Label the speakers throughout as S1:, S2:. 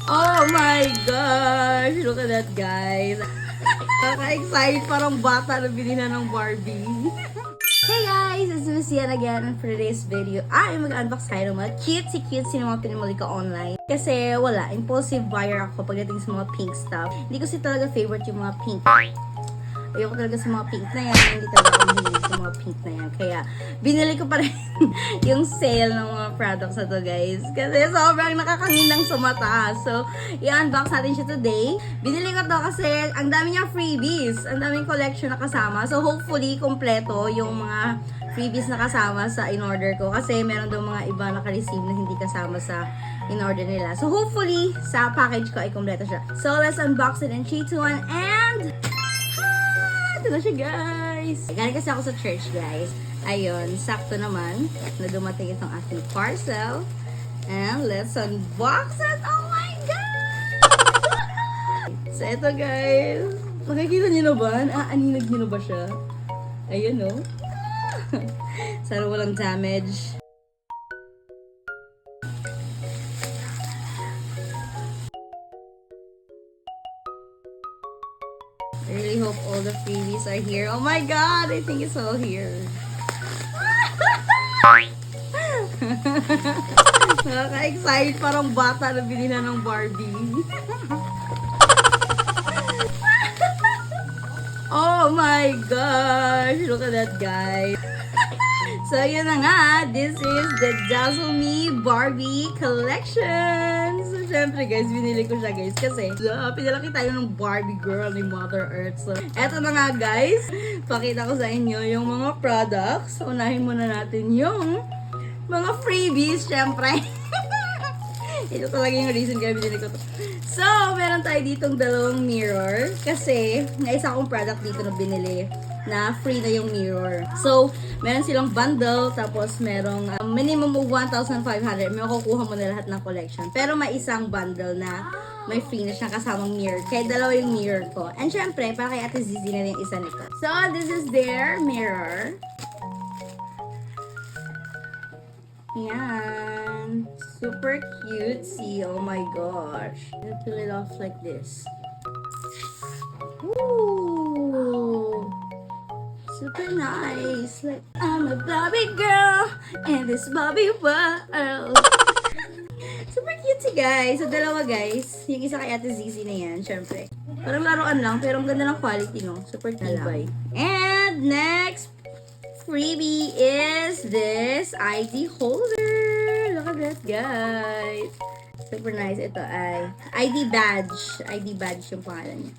S1: Oh my gosh! Look at that, guys. Nakaka-excite, parang bata na binila ng Barbie. Hey guys! It's Miss Yan again, and for today's video, ay mag-unbox tayo ng mga cutesy na mga pinamuli ko online. Kasi wala, impulsive buyer ako pagdating sa mga pink stuff. Hindi ko talaga favorite yung mga pink. Ayoko talaga sa mga pink na yan. Hindi talaga ako mahilig sa mga pink na yan. Kaya, binili ko pa rin yung sale ng mga products na to, guys. Kasi sobrang nakakanginang sa mata. So, i-unbox natin siya today. Binili ko to kasi ang dami niyang freebies. Ang daming collection na kasama. So, hopefully, kompleto yung mga freebies na kasama sa in-order ko. Kasi meron daw mga iba naka-receive na hindi kasama sa in-order nila. So, hopefully, sa package ko ay kompleto siya. So, let's unbox it in 3, 2, 1, and... ito na siya, guys. Galing kasi ako sa church, guys. Ayun, sakto naman na dumating itong ating parcel. And let's unbox it. Oh my God! So, ito, guys. Nakikita niyo na ba? Aninag niyo na ba siya? Ayun, no? Sana walang damage. I really hope all the freebies are here. Oh my God! I think it's all here. Nakaka-excite, parang bata na binila ng Barbie. Oh my gosh! Look at that, guys. So, yun na nga. This is the Dazzle Me Barbie Collection. So, syempre, guys, binili ko siya, guys. Kasi, pinalaki tayo ng Barbie girl ni Mother Earth. So, eto na nga, guys. Pakita ko sa inyo yung mga products. Unahin muna natin yung mga freebies, syempre. Ito talaga yung reason kaya binili ko to. So, meron tayo ditong dalawang mirror. Kasi, may isa akong product dito na binili na free na yung mirror. So, meron silang bundle, tapos merong minimum of 1,500. May makukuha mo na lahat ng collection. Pero may isang bundle na may free na siyang kasamang mirror. Kaya dalawa yung mirror ko. And syempre, para kay Ate Zizi na yung isa nito. So, this is their mirror. Yan. Super cute. See, oh my gosh. I'll pull it off like this. Ooh. Super nice. Like, I'm a Barbie girl in this Barbie world. Super cute, guys. So, dalawa, guys. Yung isa kay Ate Zizi na yan, syempre. Parang laruan lang, pero ang ganda ng quality, no? Super tibay. And next freebie is this ID holder. Look at that, guys. Super nice. Ito ay ID badge. ID badge yung pangalan niya.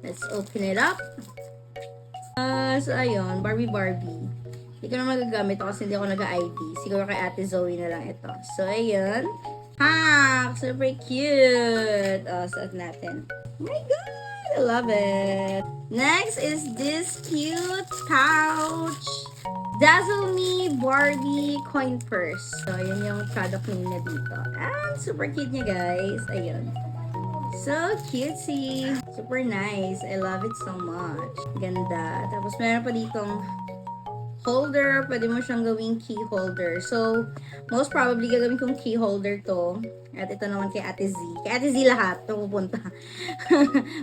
S1: Let's open it up. So, ayun. Barbie. Hindi ko na magagamit ito kasi hindi ako nag-ID. Siguro kay Ate Zoe na lang ito. So, ayun. Super cute. Suot natin. Oh my God! I love it. Next is this cute pouch. Dazzle Me Barbie coin purse. So, yun yung product name na dito. And super cute niya, guys. Ayun. So cutesy. Super nice. I love it so much. Ganda. Tapos meron pa ditong holder. Pwede mo siyang gawing key holder. So, most probably gagawin kong key holder to. At ito naman kay Ate Z. Kay Ate Z lahat. Ito pupunta.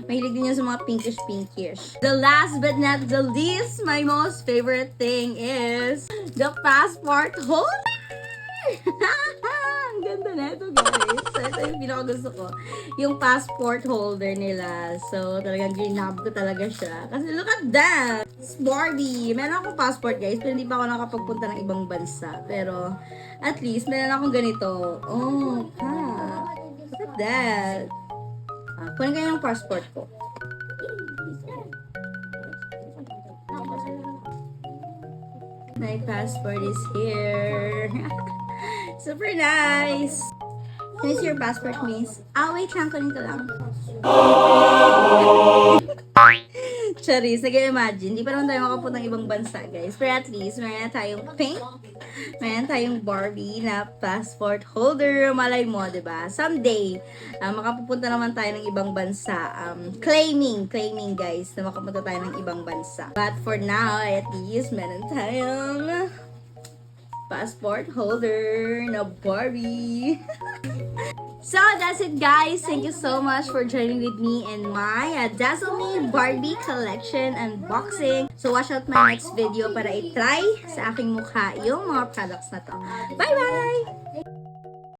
S1: Mahilig din niya sa mga pinkish. The last but not the least, my most favorite thing is the passport holder. Ang ganda na ito, guys. So, ito yung pinakagusto ko. Yung passport holder nila. So, talagang ginab ko talaga siya. Kasi look at that! It's Barbie. Meron akong passport, guys. Pero hindi pa ako nakapagpunta ng ibang bansa. Pero, at least, meron akong ganito. Oh, look at that. Kunin ko yung passport ko. My passport is here. Super nice. Finish your passport, miss. Wait lang. Kunin ko lang. Charis, nag-imagine. Hindi pa naman tayo makapunta ng ibang bansa, guys. Pero at least, meron na tayong pink. Meron tayong Barbie na passport holder. Malay mo, diba? Someday, makapupunta naman tayo ng ibang bansa. Claiming, guys, na makapunta tayo ng ibang bansa. But for now, at least, meron tayong passport holder na Barbie. So, that's it guys. Thank you so much for joining with me in my Dazzle Me Barbie collection unboxing. So, watch out my next video para i-try sa aking mukha yung mga products na to. Bye-bye!